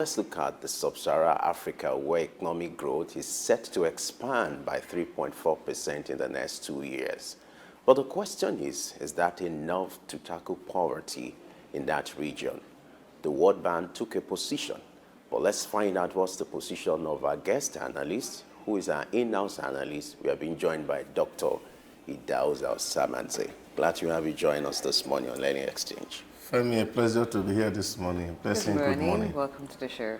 Let's look at the Sub-Saharan Africa, where economic growth is set to expand by 3.4% in the next 2 years. But the question is that enough to tackle poverty in that region? The World Bank took a position, but let's find out what's the position of our guest analyst, who is our in-house analyst. We have been joined by Dr. Idahosa Osamhanze. Glad to have you join us this morning on Learning Exchange. Femi, a pleasure to be here this morning. Good morning. Welcome to the show.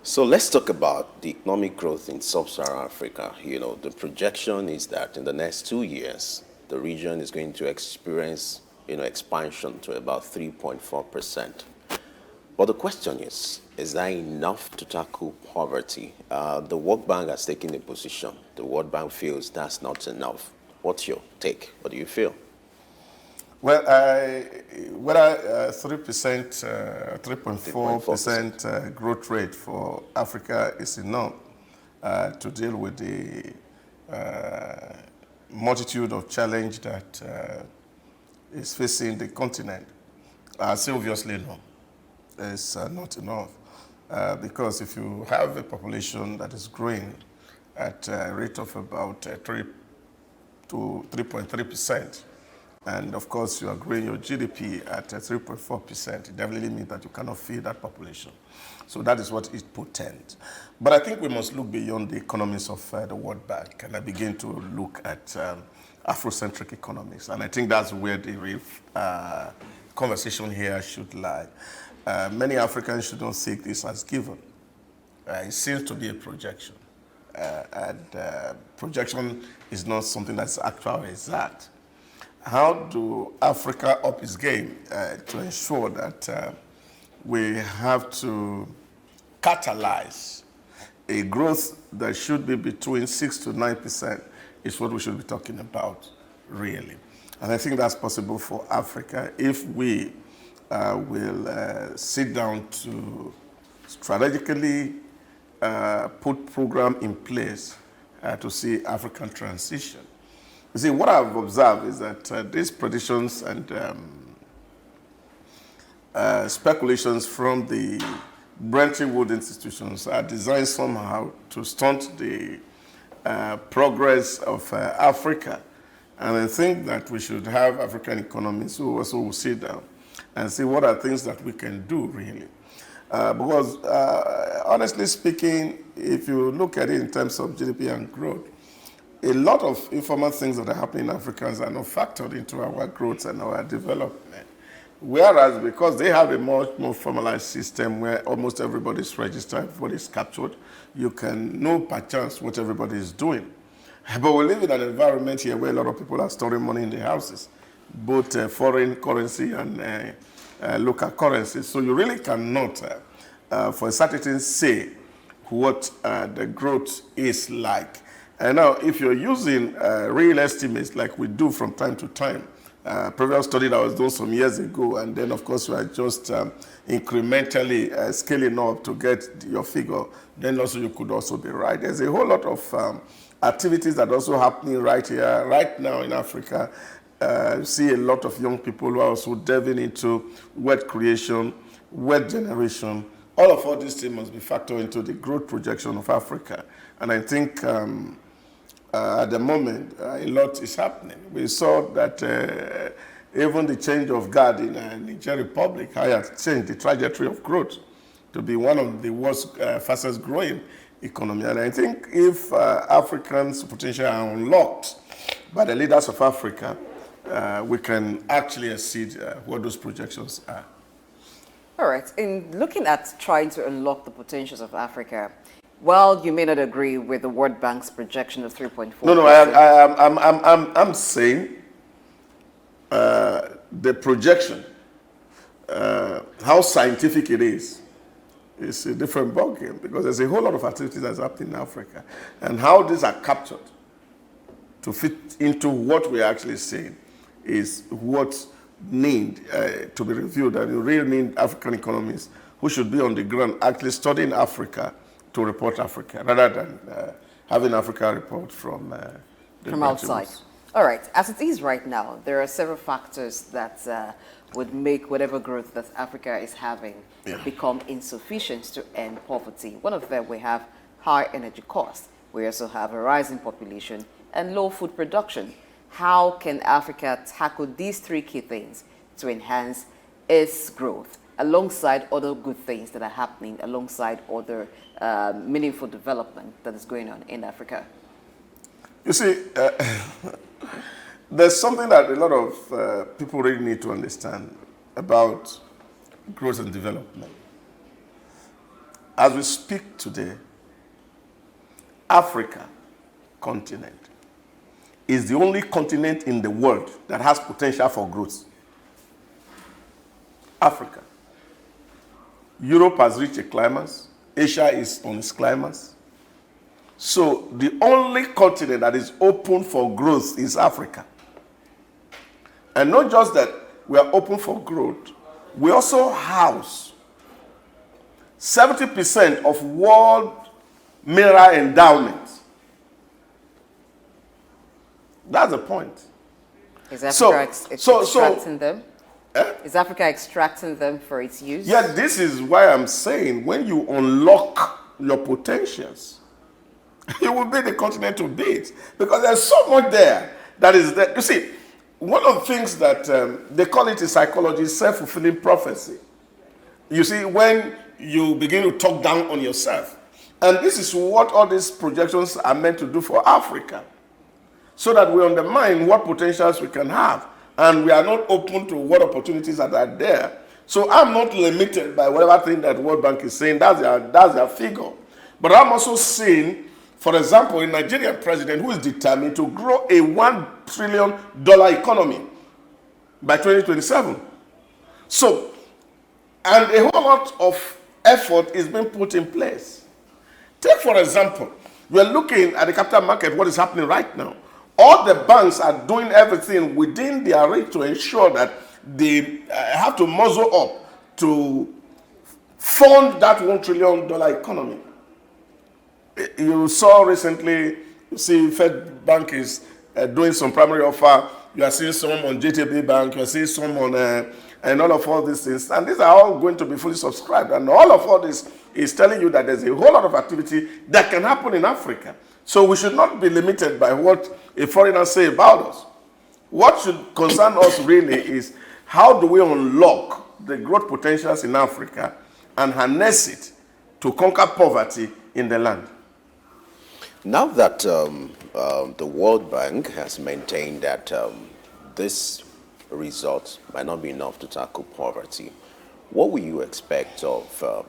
So let's talk about the economic growth in Sub-Saharan Africa. You know, the projection is that in the next 2 years, the region is going to experience, expansion to about 3.4%. But the question is that enough to tackle poverty? The World Bank has taken a position. The World Bank feels that's not enough. What's your take? What do you feel? Well, whether 3.4% growth rate for Africa is enough to deal with the multitude of challenge that is facing the continent, obviously no. It's not enough because if you have a population that is growing at a rate of about 3 to 3.3%, and of course you are growing your GDP at 3.4%, it definitely means that you cannot feed that population. So that is what it portends. But I think we must look beyond the economies of the World Bank and begin to look at Afrocentric economics. And I think that's where the real conversation here should lie. Many Africans should not see this as given. It seems to be a projection. Projection is not something that's actual or exact. How do Africa up its game to ensure that we have to catalyze a growth that should be between 6 to 9% is what we should be talking about, really. And I think that's possible for Africa if we will sit down to strategically put program in place to see African transition. You see, what I've observed is that these predictions and speculations from the Bretton Woods institutions are designed somehow to stunt the progress of Africa. And I think that we should have African economies who also will sit down and see what are things that we can do, really. Because honestly speaking, if you look at it in terms of GDP and growth, a lot of informal things that are happening in Africa are not factored into our growth and our development. Whereas because they have a much more formalized system where almost everybody is registered, everybody is captured, you can know per chance what everybody is doing. But we live in an environment here where a lot of people are storing money in their houses, both foreign currency and local currency. So you really cannot, for a certainty, say what the growth is like. And now, if you're using real estimates like we do from time to time, previous study that was done some years ago, and then of course you are just incrementally scaling up to get your figure, then also you could also be right. There's a whole lot of activities that are also happening right here, right now in Africa. You see a lot of young people who are also delving into wealth creation, wealth generation. All these things must be factored into the growth projection of Africa. And I think at the moment, a lot is happening. We saw that even the change of guard in Niger Republic has changed the trajectory of growth to be one of the world's fastest growing economy. And I think if Africans' potential are unlocked by the leaders of Africa, we can actually exceed what those projections are. All right. In looking at trying to unlock the potentials of Africa, well, you may not agree with the World Bank's projection of 3.4%. No, I'm saying the projection, how scientific it is a different ballgame because there's a whole lot of activities that's happening in Africa, and how these are captured to fit into what we're actually saying is what need to be reviewed. And you really need African economists who should be on the ground actually studying Africa to report Africa, rather than having Africa report from outside. All right. As it is right now, there are several factors that would make whatever growth that Africa is having Yeah. become insufficient to end poverty. One of them, we have high energy costs. We also have a rising population and low food production. How can Africa tackle these three key things to enhance its growth alongside other good things that are happening, alongside other meaningful development that is going on in Africa? You see, there's something that a lot of people really need to understand about growth and development. As we speak today, Africa continent is the only continent in the world that has potential for growth. Africa. Europe has reached a climax. Asia is on its climax. So the only continent that is open for growth is Africa. And not just that we are open for growth, we also house 70% of world mineral endowments. That's the point. Is Africa extracting them? Eh? Is Africa extracting them for its use? Yeah, this is why I'm saying when you unlock your potentials, you will be the continent to beat. Because there's so much there that is there. You see, one of the things that they call it in psychology, self-fulfilling prophecy. You see, when you begin to talk down on yourself. And this is what all these projections are meant to do for Africa. So that we undermine what potentials we can have. And we are not open to what opportunities that are there. So I'm not limited by whatever thing that World Bank is saying. That's their figure. But I'm also seeing, for example, a Nigerian president who is determined to grow a $1 trillion economy by 2027. So, and a whole lot of effort is being put in place. Take, for example, we're looking at the capital market, what is happening right now. All the banks are doing everything within their reach to ensure that they have to muzzle up to fund that $1 trillion economy. You saw recently, you see Fed Bank is doing some primary offer. You are seeing some on JTB Bank. You are seeing some on and all these things. And these are all going to be fully subscribed. And all this is telling you that there's a whole lot of activity that can happen in Africa. So we should not be limited by what a foreigner say about us. What should concern us really is how do we unlock the growth potentials in Africa and harness it to conquer poverty in the land. Now that the World Bank has maintained that this result might not be enough to tackle poverty, what will you expect of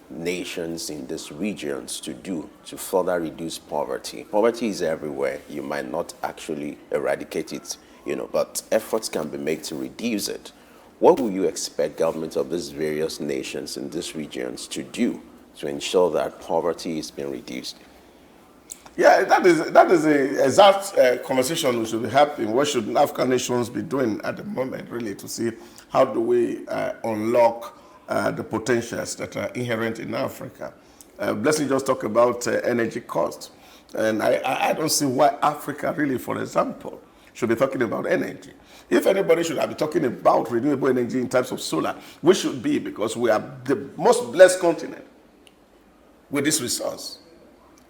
nations in these regions to do to further reduce poverty? Poverty is everywhere. You might not actually eradicate it, but efforts can be made to reduce it. What will you expect governments of these various nations in these regions to do to ensure that poverty is being reduced? Yeah, that is the exact conversation we should be having. What should African nations be doing at the moment, really, to see how do we unlock the potentials that are inherent in Africa. Blessing just talked about energy costs. And I don't see why Africa really, for example, should be talking about energy. If anybody should have been talking about renewable energy in terms of solar, we should be, because we are the most blessed continent with this resource.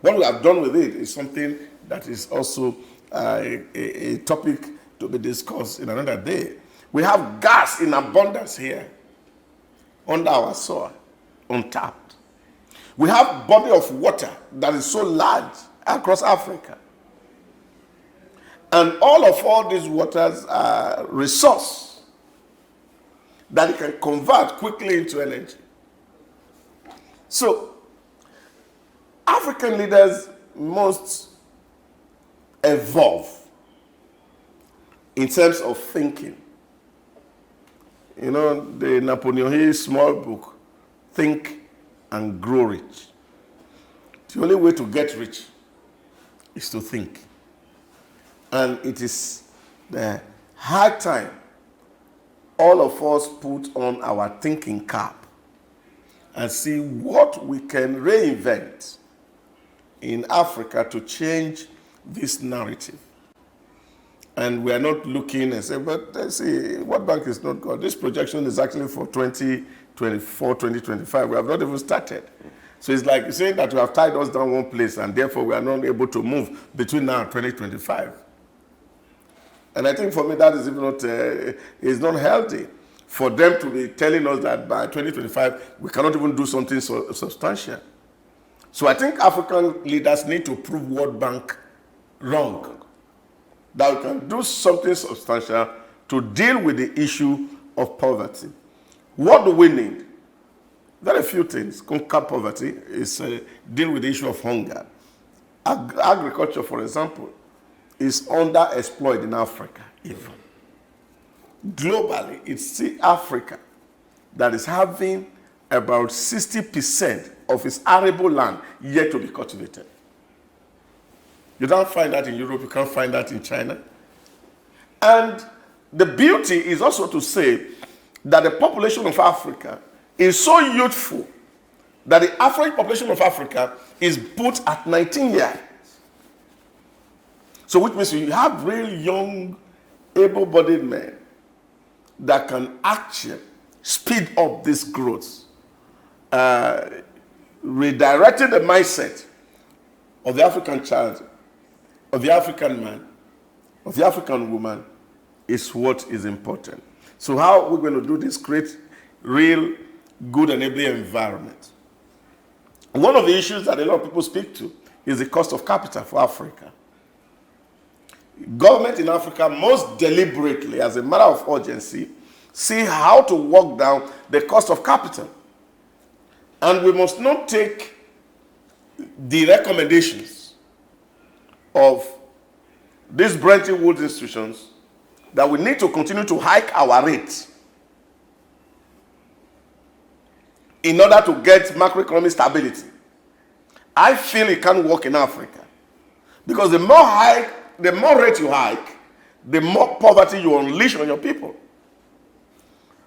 What we have done with it is something that is also a topic to be discussed in another day. We have gas in abundance here under our soil, untapped. We have body of water that is so large across Africa. And all these waters are resource that it can convert quickly into energy. So, African leaders must evolve in terms of thinking. The Napoleon Hill small book, Think and Grow Rich. The only way to get rich is to think. And it is the high time all of us put on our thinking cap and see what we can reinvent in Africa to change this narrative. And we are not looking and say, but let's see, World Bank is not good. This projection is actually for 2024, 2025. We have not even started. So it's like saying that we have tied us down one place and therefore we are not able to move between now and 2025. And I think for me that is even not, is not healthy for them to be telling us that by 2025 we cannot even do something so substantial. So I think African leaders need to prove World Bank wrong, that we can do something substantial to deal with the issue of poverty. What do we need? Very few things. Conquer poverty is deal with the issue of hunger. Agriculture, for example, is underexploited in Africa even. Globally, it's Africa that is having about 60% of its arable land yet to be cultivated. You don't find that in Europe, you can't find that in China. And the beauty is also to say that the population of Africa is so youthful that the average population of Africa is put at 19 years. So which means you have really young, able-bodied men that can actually speed up this growth. Redirecting the mindset of the African child, of the African man, of the African woman is what is important. So how are we going to do this? Create real good enabling environment. One of the issues that a lot of people speak to is the cost of capital for Africa. Government in Africa must deliberately, as a matter of urgency, see how to work down the cost of capital. And we must not take the recommendations of these Bretton Woods institutions that we need to continue to hike our rates in order to get macroeconomic stability. I feel it can't work in Africa. Because the more rate you hike, the more poverty you unleash on your people.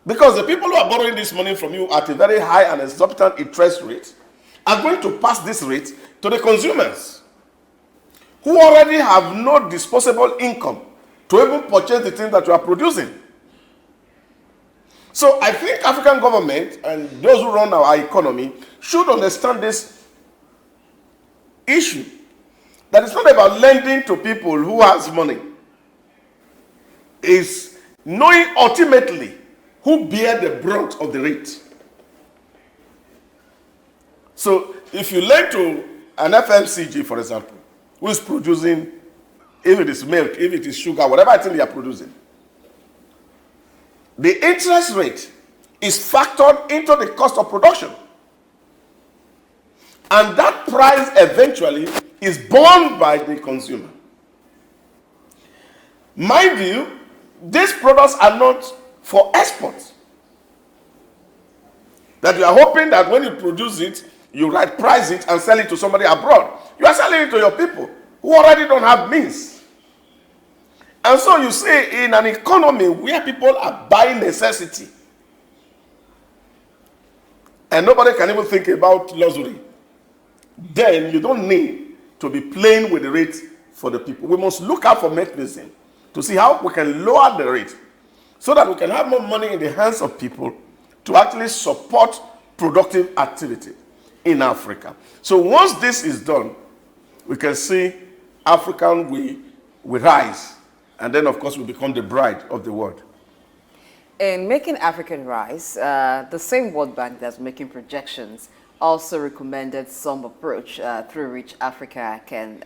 Because the people who are borrowing this money from you at a very high and exorbitant interest rate are going to pass this rate to the consumers who already have no disposable income to even purchase the things that you are producing. So I think African government and those who run our economy should understand this issue. That it's not about lending to people who has money. It's knowing ultimately who bear the brunt of the rate. So if you lend to an FMCG, for example, who is producing, if it is milk, if it is sugar, whatever thing they are producing, the interest rate is factored into the cost of production. And that price eventually is borne by the consumer. Mind you, these products are not for export. That you are hoping that when you produce it, you price it and sell it to somebody abroad. You are selling it to your people who already don't have means. And so you see, in an economy where people are buying necessity, and nobody can even think about luxury, then you don't need to be playing with the rate for the people. We must look out for mechanism to see how we can lower the rate so that we can have more money in the hands of people to actually support productive activity in Africa. So once this is done, we can see African will rise, and then of course we become the bride of the world. In making African rise, the same World Bank that's making projections also recommended some approach through which Africa can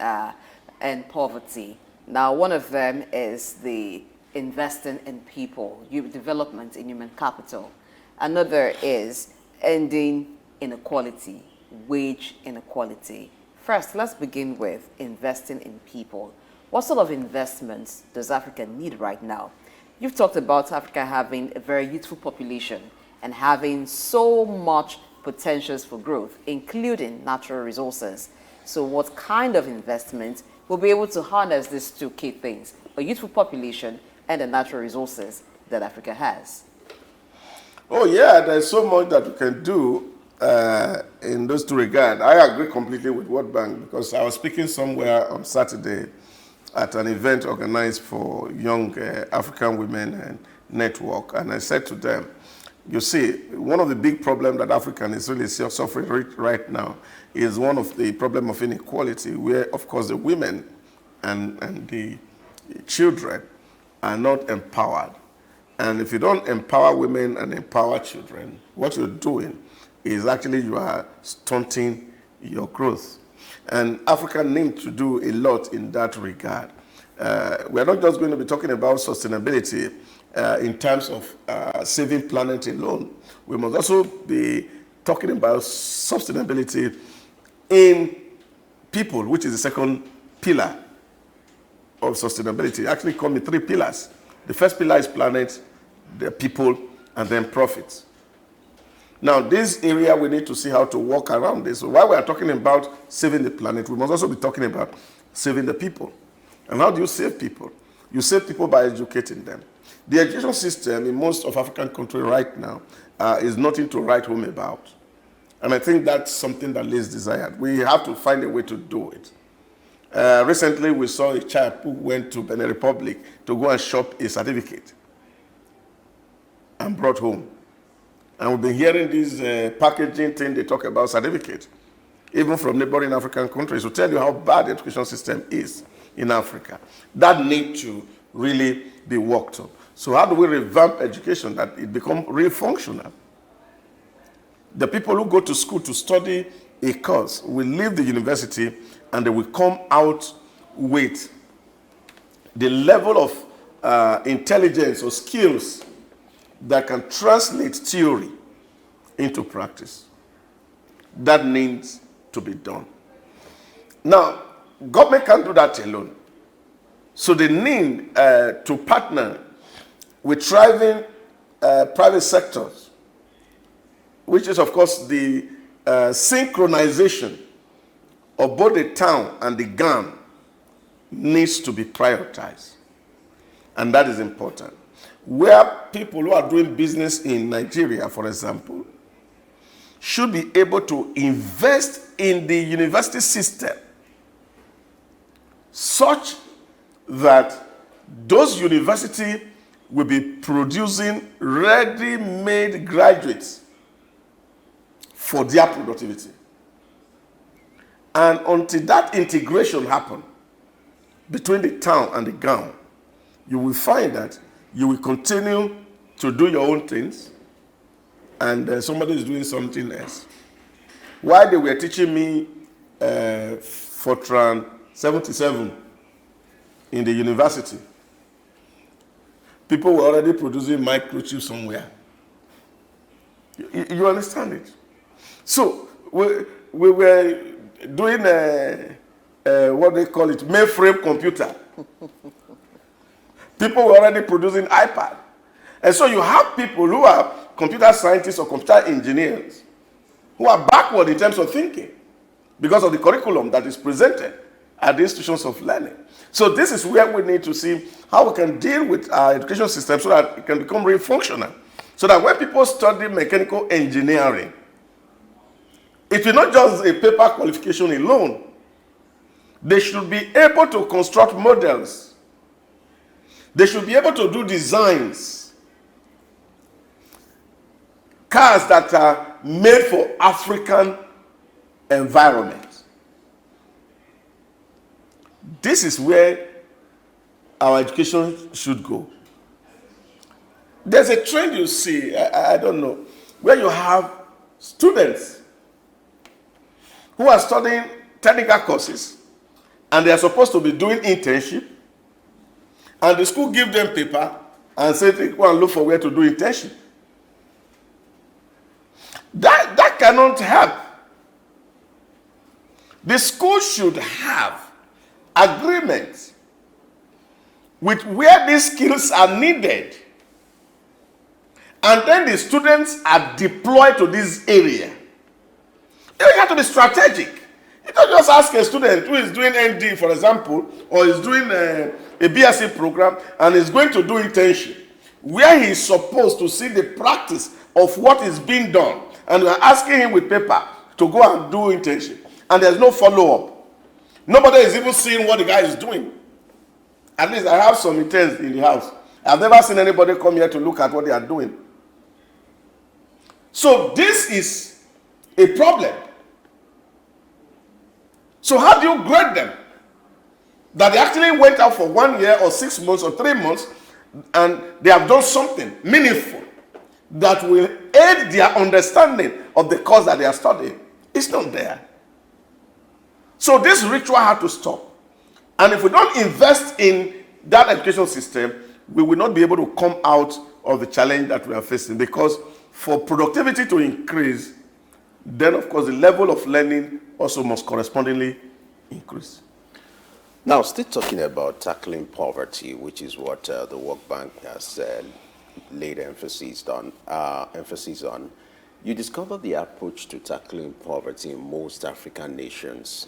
end poverty. Now, one of them is the investing in people, development in human capital. Another is ending inequality, wage inequality. First, let's begin with investing in people. What sort of investments does Africa need right now? You've talked about Africa having a very youthful population and having so much potentials for growth, including natural resources. So what kind of investment will be able to harness these two key things, a youthful population and the natural resources that Africa has? Oh yeah, there's so much that we can do in those two regards. I agree completely with World Bank because I was speaking somewhere on Saturday at an event organized for young African women and network, and I said to them, you see, one of the big problems that African is really suffering right now is one of the problem of inequality, where, of course, the women and the children are not empowered. And if you don't empower women and empower children, what you're doing is actually you are stunting your growth. And Africa needs to do a lot in that regard. We're not just going to be talking about sustainability in terms of saving planet alone. We must also be talking about sustainability in people, which is the second pillar of sustainability. Actually, call me 3 pillars. The first pillar is planet, the people, and then profits. Now, this area, we need to see how to work around this. So while we are talking about saving the planet, we must also be talking about saving the people. And how do you save people? You save people by educating them. The education system in most of African countries right now is nothing to write home about. And I think that's something that is desired. We have to find a way to do it. Recently, we saw a child who went to Benin Republic to go and shop a certificate and brought home. And we've been hearing this packaging thing they talk about certificate, even from neighboring African countries, to tell you how bad the education system is in Africa. That needs to really be worked on. So how do we revamp education that it become really functional? The people who go to school to study a course will leave the university and they will come out with the level of intelligence or skills that can translate theory into practice. That needs to be done. Now, government can't do that alone. So they need to partner with thriving private sectors, which is, of course, the synchronization of both the town and the GAM needs to be prioritized. And that is important. Where people who are doing business in Nigeria, for example, should be able to invest in the university system such that those universities will be producing ready-made graduates for their productivity. And until that integration happens between the town and the GAM, you will find that you will continue to do your own things and somebody is doing something else. While they were teaching me Fortran 77 in the university, people were already producing microchips somewhere. You understand it? So we were doing what they call it, mainframe computer. People were already producing iPad. And so you have people who are computer scientists or computer engineers who are backward in terms of thinking because of the curriculum that is presented at the institutions of learning. So this is where we need to see how we can deal with our education system so that it can become really functional. So that when people study mechanical engineering, it is not just a paper qualification alone. They should be able to construct models. They should be able to do designs. Cars that are made for African environment. This is where our education should go. There's a trend you see, I don't know, where you have students who are studying technical courses and they are supposed to be doing internship, and the school give them paper and say, go and look for where to do internship. That cannot help. The school should have agreement with where these skills are needed, and then the students are deployed to this area. You have to be strategic. You don't just ask a student who is doing ND, for example, or is doing a BSc program and is going to do internship, where he is supposed to see the practice of what is being done, and we are asking him with paper to go and do internship, and there's no follow-up. Nobody is even seeing what the guy is doing. At least I have some interns in the house. I've never seen anybody come here to look at what they are doing. So this is a problem. So how do you grade them? That they actually went out for 1 year or 6 months or 3 months and they have done something meaningful that will aid their understanding of the course that they are studying. It's not there. So this ritual had to stop. And if we don't invest in that education system, we will not be able to come out of the challenge that we are facing. Because for productivity to increase, then of course the level of learning also must correspondingly increase. Now, still talking about tackling poverty, which is what the World Bank has laid emphasis on, you discovered the approach to tackling poverty in most African nations.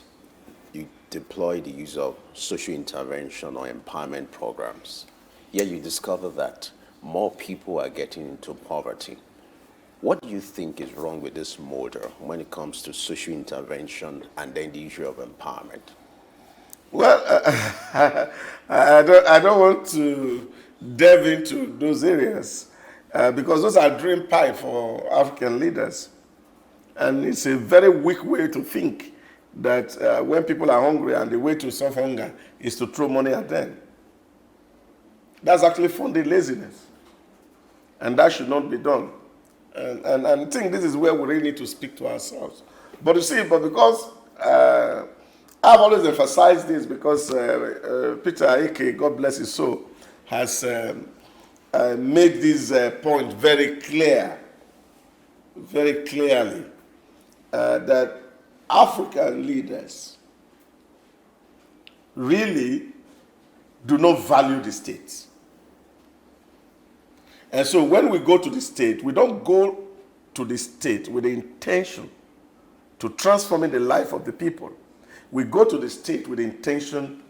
You deploy the use of social intervention or empowerment programs. Yet you discover that more people are getting into poverty. What do you think is wrong with this model when it comes to social intervention and then the issue of empowerment? Well, I don't want to delve into those areas because those are dream pie for African leaders. And it's a very weak way to think that when people are hungry and the way to solve hunger is to throw money at them. That's actually funding laziness. And that should not be done. And I think this is where we really need to speak to ourselves. But you see, because I've always emphasized this because Peter Ike, God bless his soul, has made this point very clearly, that African leaders really do not value the state. And so when we go to the state, we don't go to the state with the intention to transform the life of the people. We go to the state with the intention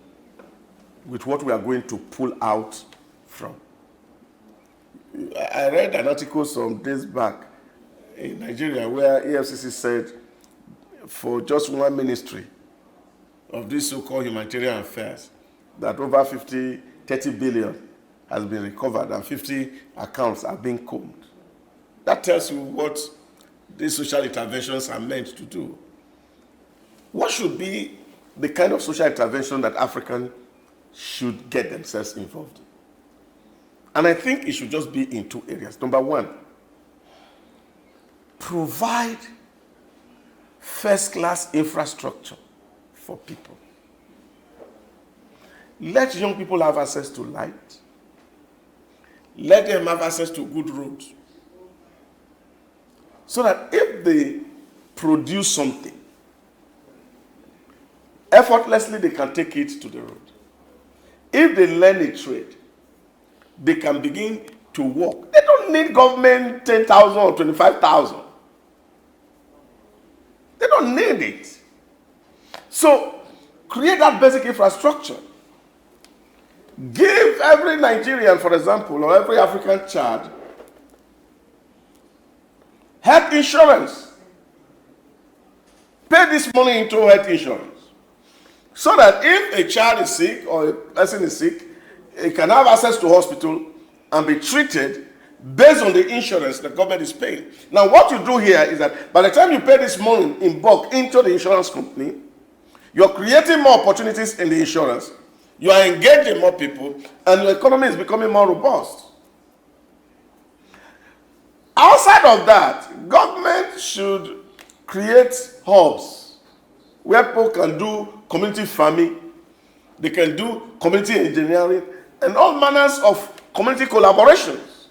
with what we are going to pull out from. I read an article some days back in Nigeria where EFCC said for just one ministry of this so-called humanitarian affairs that over 30 billion has been recovered and 50 accounts are being combed. That tells you what these social interventions are meant to do. What should be the kind of social intervention that Africans should get themselves involved in? And I think it should just be in two areas. Number one, provide first-class infrastructure for people. Let young people have access to light. Let them have access to good roads. So that if they produce something, effortlessly they can take it to the road. If they learn a trade, they can begin to work. They don't need government 10,000 or 25,000. They don't need it. So create that basic infrastructure. Give every Nigerian, for example, or every African child health insurance. Pay this money into health insurance. So that if a child is sick or a person is sick, he can have access to hospital and be treated based on the insurance the government is paying. Now, what you do here is that by the time you pay this money in bulk into the insurance company, you're creating more opportunities in the insurance, you are engaging more people, and your economy is becoming more robust. Outside of that, government should create hubs where people can do community farming, they can do community engineering, and all manners of community collaborations.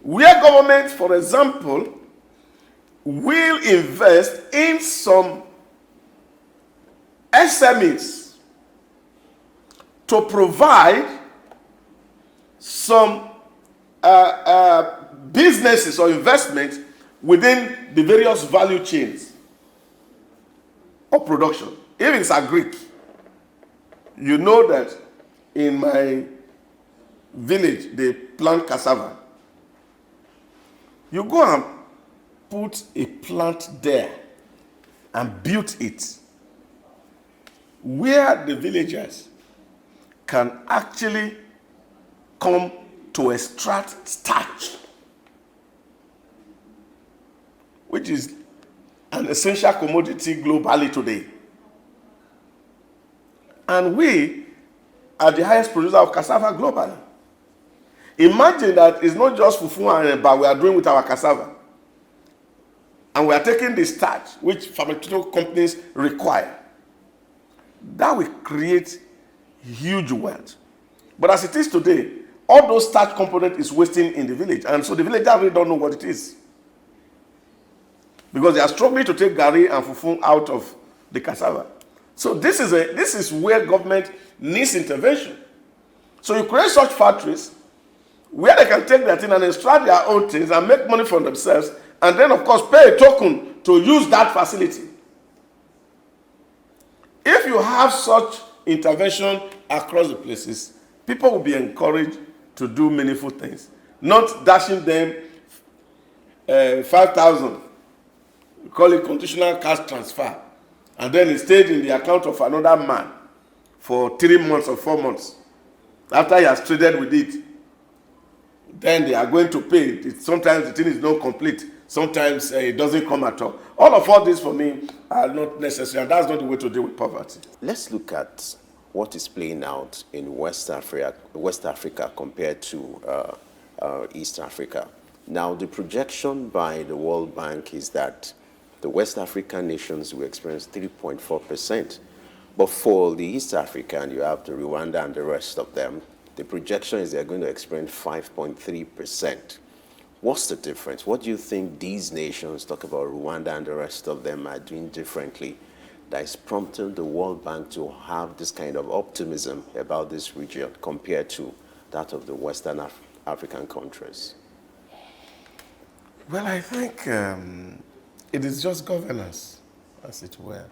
Where government, for example, will invest in some SMEs to provide some businesses or investments within the various value chains of production. If it's agric, you know that in my village they plant cassava. You go and put a plant there and build it where the villagers can actually come to extract starch, which is an essential commodity globally today. And we are the highest producer of cassava globally. Imagine that it's not just fufu and eba we are doing with our cassava. And we are taking the starch, which pharmaceutical companies require. That will create huge wealth. But as it is today, all those starch component is wasting in the village. And so the villagers really don't know what it is. Because they are struggling to take gari and fufu out of the cassava. So this is where government needs intervention. So you create such factories where they can take their thing and extract their own things and make money for themselves, and then of course pay a token to use that facility. If you have such intervention across the places, people will be encouraged to do meaningful things, not dashing them 5,000, we call it conditional cash transfer, and then it stayed in the account of another man for 3 months or 4 months. After he has traded with it, then they are going to pay. Sometimes the thing is not complete. Sometimes it doesn't come at all this for me are not necessary, and that's not the way to deal with poverty. Let's look at what is playing out in West Africa compared to East Africa. Now, the projection by the World Bank is that the West African nations will experience 3.4%. But for the East African, you have the Rwanda and the rest of them, the projection is they're going to experience 5.3%. What's the difference? What do you think these nations, talk about Rwanda and the rest of them, are doing differently that is prompting the World Bank to have this kind of optimism about this region compared to that of the Western African countries? Well, I think it is just governance, as it were.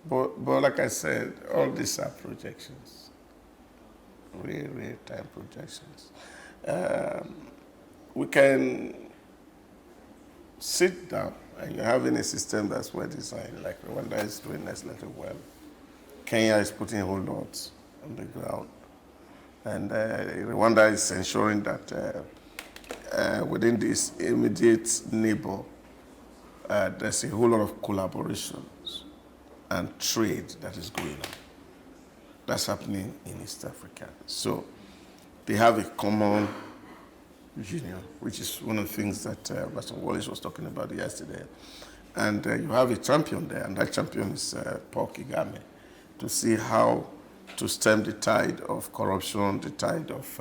But like I said, all these are projections. Real-time projections. We can sit down and you're having a system that's well designed, like Rwanda is doing excellently well. Kenya is putting a whole lot on the ground. And Rwanda is ensuring that within this immediate neighbor, there's a whole lot of collaborations and trade that is going on. That's happening in East Africa. So they have a common union, which is one of the things that Pastor Wallace was talking about yesterday. And you have a champion there, and that champion is Paul Kagame, to see how to stem the tide of corruption, the tide of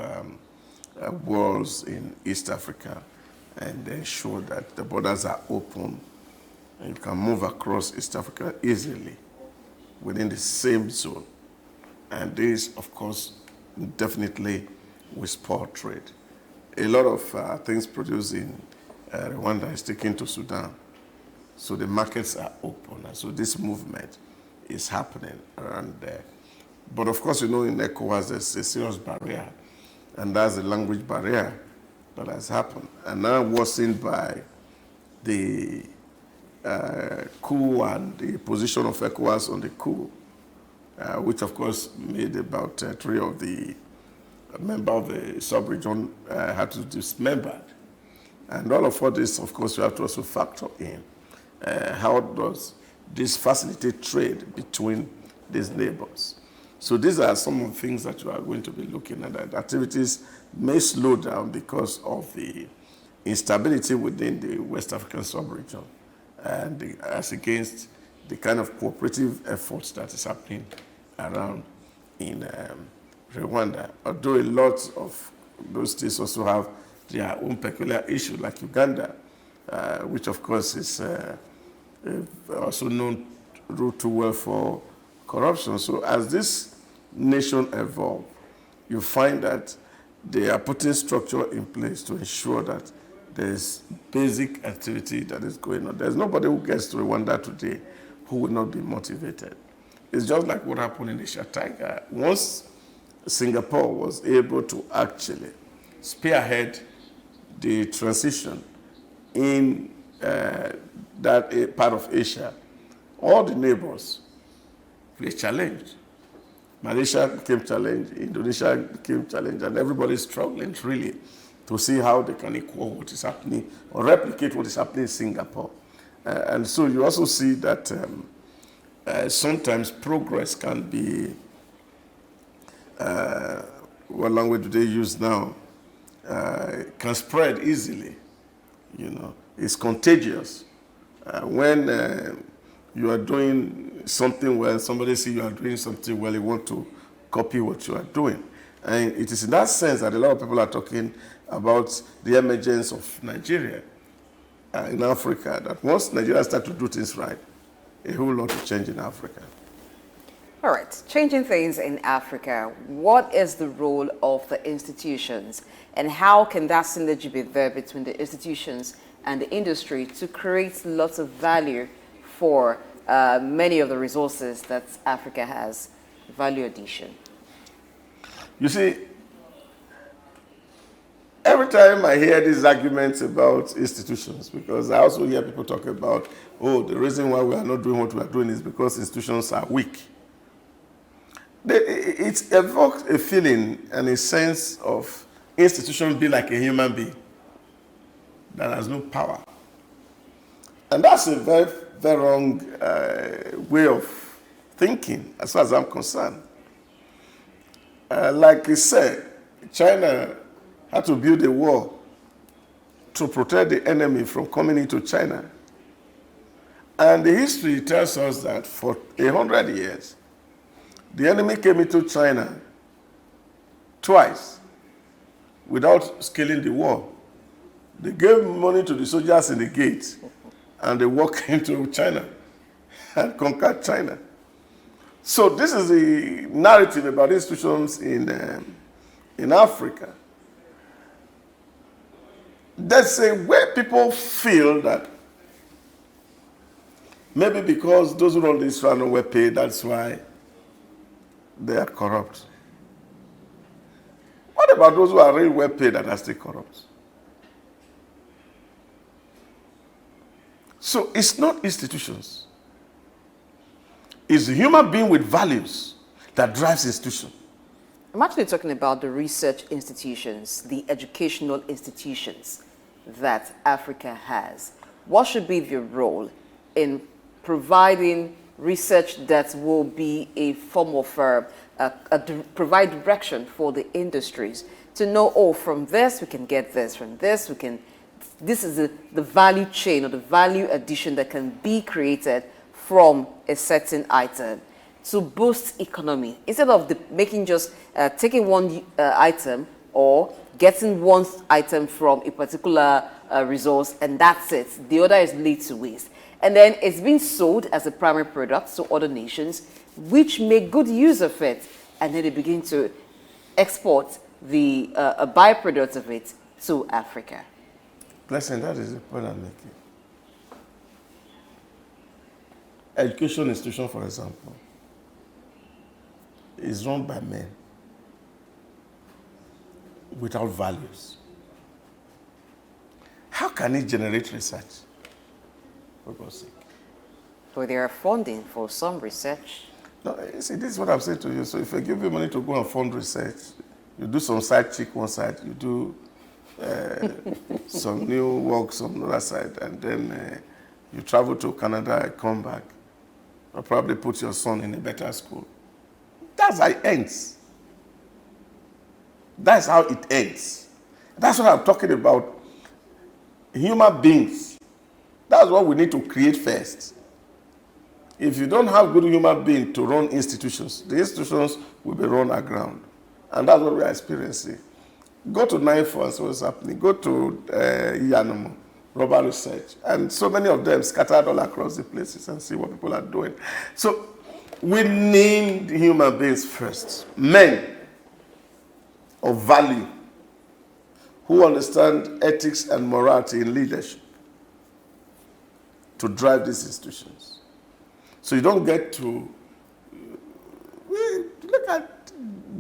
wars in East Africa, and ensure that the borders are open and you can move across East Africa easily within the same zone. And this, of course, definitely will spur trade. A lot of things produced in Rwanda is taken to Sudan. So the markets are open. And so this movement is happening around there. But of course, you know, in ECOWAS, there's a serious barrier. And that's the language barrier that has happened. And now worsened by the coup and the position of ECOWAS on the coup. Which of course made about 3 of the members of the sub-region had to dismember. And all of this, of course, we have to also factor in how does this facilitate trade between these neighbors. So these are some of the things that you are going to be looking at. That activities may slow down because of the instability within the West African sub-region and as against the kind of cooperative efforts that is happening around in Rwanda. Although a lot of those states also have their own peculiar issue, like Uganda, which of course is also known too well for corruption. So as this nation evolves, you find that they are putting structure in place to ensure that there's basic activity that is going on. There's nobody who gets to Rwanda today who will not be motivated. It's just like what happened in the Shataiga. Once Singapore was able to actually spearhead the transition in that part of Asia, all the neighbors were challenged. Malaysia became challenged, Indonesia became challenged, and everybody's struggling really to see how they can equal what is happening or replicate what is happening in Singapore. And so you also see that sometimes progress can be, what language do they use now? Can spread easily, you know. It's contagious. When you are doing something well, somebody see you are doing something well, you want to copy what you are doing. And it is in that sense that a lot of people are talking about the emergence of Nigeria in Africa, that once Nigeria starts to do things right, a whole lot will change in Africa. All right, changing things in Africa, what is the role of the institutions and how can that synergy be there between the institutions and the industry to create lots of value for many of the resources that Africa has, value addition? You see, every time I hear these arguments about institutions, because I also hear people talk about, oh, the reason why we are not doing what we are doing is because institutions are weak. It evokes a feeling and a sense of institutions being like a human being that has no power. And that's a very, very wrong way of thinking, as far as I'm concerned. Like I said, China had to build a wall to protect the enemy from coming into China. And the history tells us that for 100 years, the enemy came into China twice without scaling the wall. They gave money to the soldiers in the gate, and they walked into China and conquered China. So this is the narrative about institutions in Africa. There's a way people feel that maybe because those who run this run were paid, that's why they are corrupt. What about those who are really well paid and are still corrupt? So it's not institutions. It's a human being with values that drives institution. I'm actually talking about the research institutions, the educational institutions that Africa has. What should be their role in providing research that will be a form of provide direction for the industries to know, oh, from this we can get this, from this we can, this is the value chain or the value addition that can be created from a certain item to boost economy, instead of making just taking one item or getting one item from a particular resource and that's it. The other is laid to waste. And then it's being sold as a primary product to other nations, which make good use of it. And then they begin to export the a byproduct of it to Africa. Blessing, that is the point I'm making. Education institution, for example, is run by men without values. How can it generate research? For God's sake. But there are funding for some research. No, see, this is what I'm saying to you. So if I give you money to go and fund research, you do some side chick one side, you do some new works on the other side, and then you travel to Canada and come back, or probably put your son in a better school. That's how it ends. That's how it ends. That's what I'm talking about. Human beings. That's what we need to create first. If you don't have good human beings to run institutions, the institutions will be run aground. And that's what we are experiencing. Go to NIFO and see what's happening. Go to Yanomo, Rubber Research. And so many of them scattered all across the places and see what people are doing. So we need human beings first. Men of value who understand ethics and morality in leadership to drive these institutions. So you don't get to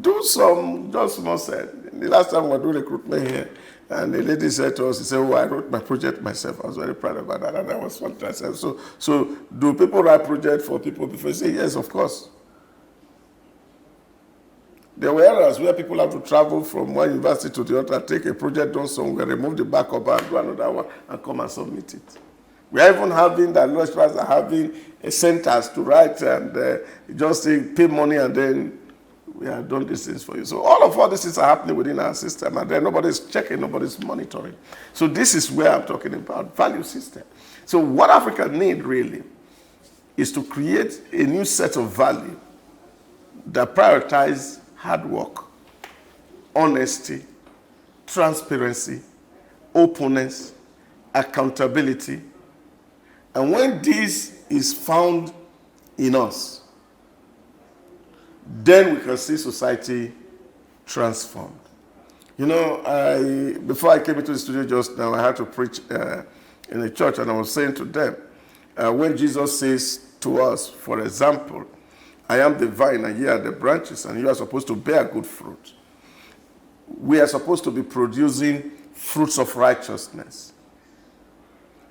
do some, just small said. The last time we were doing recruitment here, and the lady said to us, she said, oh, I wrote my project myself. I was very proud about that, and that was what I said. So do people write projects for people before? You say, yes, of course. There were areas where people have to travel from one university to the other, take a project done somewhere, remove the backup and do another one, and come and submit it. We are even having that lecturers are having centers to write and just pay money and then we have done these things for you. So all these things are happening within our system and then nobody's checking, nobody's monitoring. So this is where I'm talking about value system. So what Africa needs really is to create a new set of value that prioritize hard work, honesty, transparency, openness, accountability. And when this is found in us, then we can see society transformed. You know, before I came into the studio just now, I had to preach in a church, and I was saying to them, when Jesus says to us, for example, I am the vine and ye are the branches, and you are supposed to bear good fruit. We are supposed to be producing fruits of righteousness.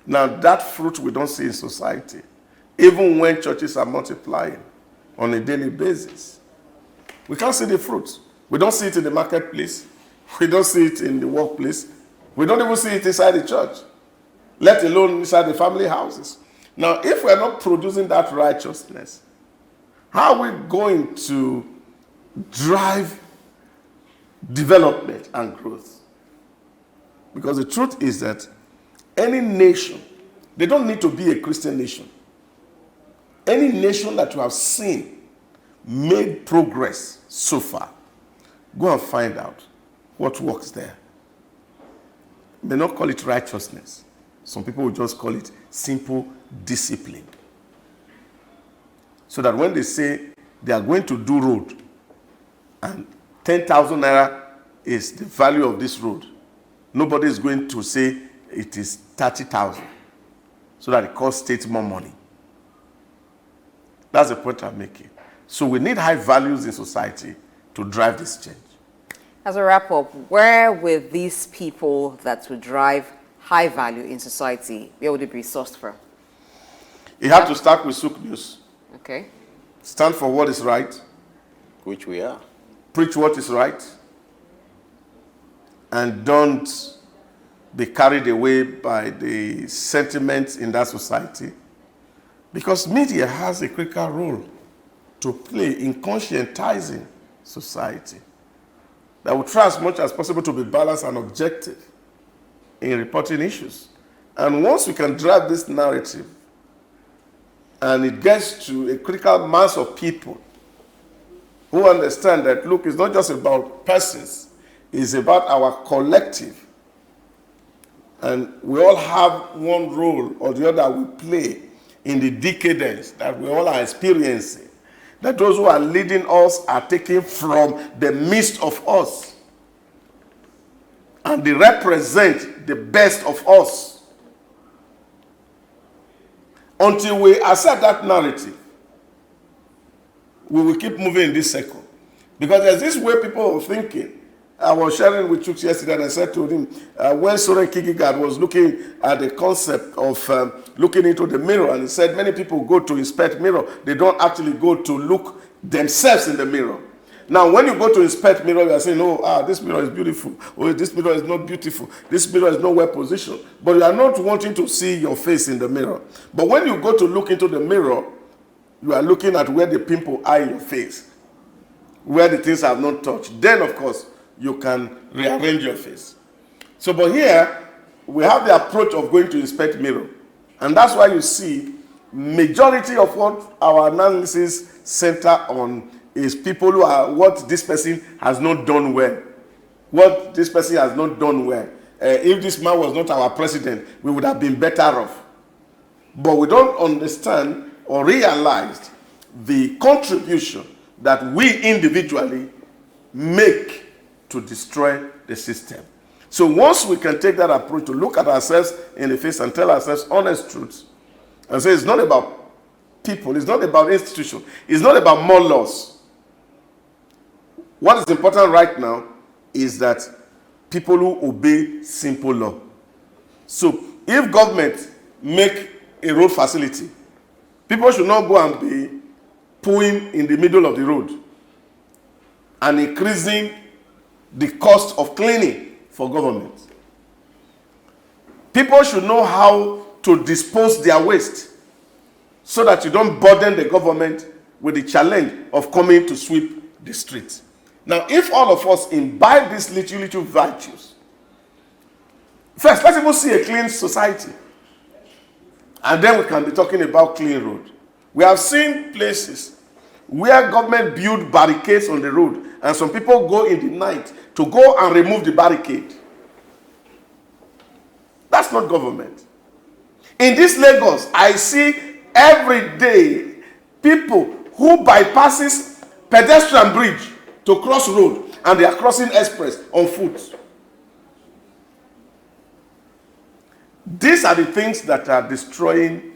Now, that fruit we don't see in society, even when churches are multiplying on a daily basis. We can't see the fruit. We don't see it in the marketplace. We don't see it in the workplace. We don't even see it inside the church, let alone inside the family houses. Now, if we're not producing that righteousness, how are we going to drive development and growth? Because the truth is that any nation, they don't need to be a Christian nation. Any nation that you have seen made progress so far, go and find out what works there. You may not call it righteousness. Some people will just call it simple discipline. So that when they say they are going to do road and 10,000 naira is the value of this road, nobody is going to say it is 30,000 so that it costs state more money. That's the point I'm making. So we need high values in society to drive this change. As a wrap up, where will these people that will drive high value in society, where would it be sourced from? You have to start with Souk News. Okay. Stand for what is right. Which we are. Preach what is right. And don't be carried away by the sentiments in that society. Because media has a critical role to play in conscientizing society. That will try as much as possible to be balanced and objective in reporting issues. And once we can drive this narrative, and it gets to a critical mass of people who understand that, look, it's not just about persons, it's about our collective. And we all have one role or the other we play in the decadence that we all are experiencing. That those who are leading us are taken from the midst of us. And they represent the best of us. Until we accept that narrative, we will keep moving in this circle. Because there's this way people are thinking. I was sharing with Chuks yesterday and I said to him, when Soren Kierkegaard was looking at the concept of looking into the mirror, and he said many people go to inspect mirror, they don't actually go to look themselves in the mirror. Now, when you go to inspect mirror, you are saying, oh, this mirror is beautiful. Oh, this mirror is not beautiful. This mirror is not well positioned. But you are not wanting to see your face in the mirror. But when you go to look into the mirror, you are looking at where the pimple are in your face, where the things have not touched. Then, of course, you can rearrange your face. So, but here, we have the approach of going to inspect mirror. And that's why you see majority of what our analysis center on is people who are what this person has not done well. What this person has not done well. If this man was not our president, we would have been better off. But we don't understand or realize the contribution that we individually make to destroy the system. So once we can take that approach to look at ourselves in the face and tell ourselves honest truths, and say it's not about people, it's not about institutions, it's not about more laws. What is important right now is that people who obey simple law. So if government make a road facility, people should not go and be pooing in the middle of the road. and increasing the cost of cleaning for government. People should know how to dispose their waste so that you don't burden the government with the challenge of coming to sweep the streets. Now, if all of us imbibe these little virtues, first, let people see a clean society, and then we can be talking about clean road. We have seen places where government build barricades on the road, and some people go in the night to go and remove the barricade. That's not government. In this Lagos, I see every day people who bypasses pedestrian bridge to cross road, and they are crossing express on foot. These are the things that are destroying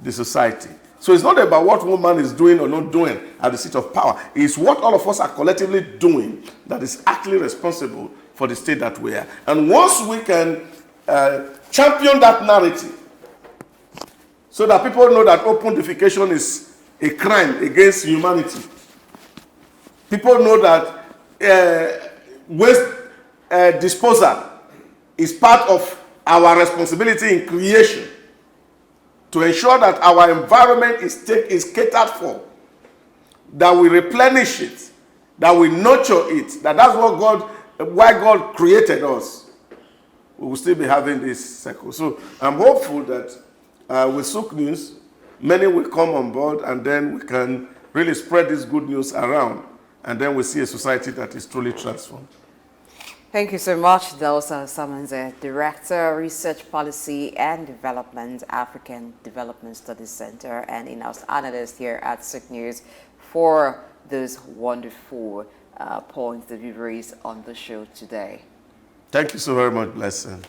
the society. So it's not about what one man is doing or not doing at the seat of power. It's what all of us are collectively doing that is actually responsible for the state that we are. And once we can champion that narrative, so that people know that open defecation is a crime against humanity. People know that waste disposal is part of our responsibility in creation to ensure that our environment is catered for, that we replenish it, that we nurture it, that's why God created us. We will still be having this cycle. So I'm hopeful that with Souk News, many will come on board, and then we can really spread this good news around, and then we see a society that is truly transformed. Thank you so much, Idahosa Osamhanze, Director, Research Policy and Development, African Development Studies Center, and in-house analyst here at Souk News, for those wonderful points that you've raised on the show today. Thank you so very much, Blessing.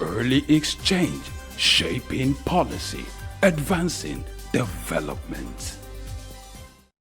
Early exchange, shaping policy, advancing development.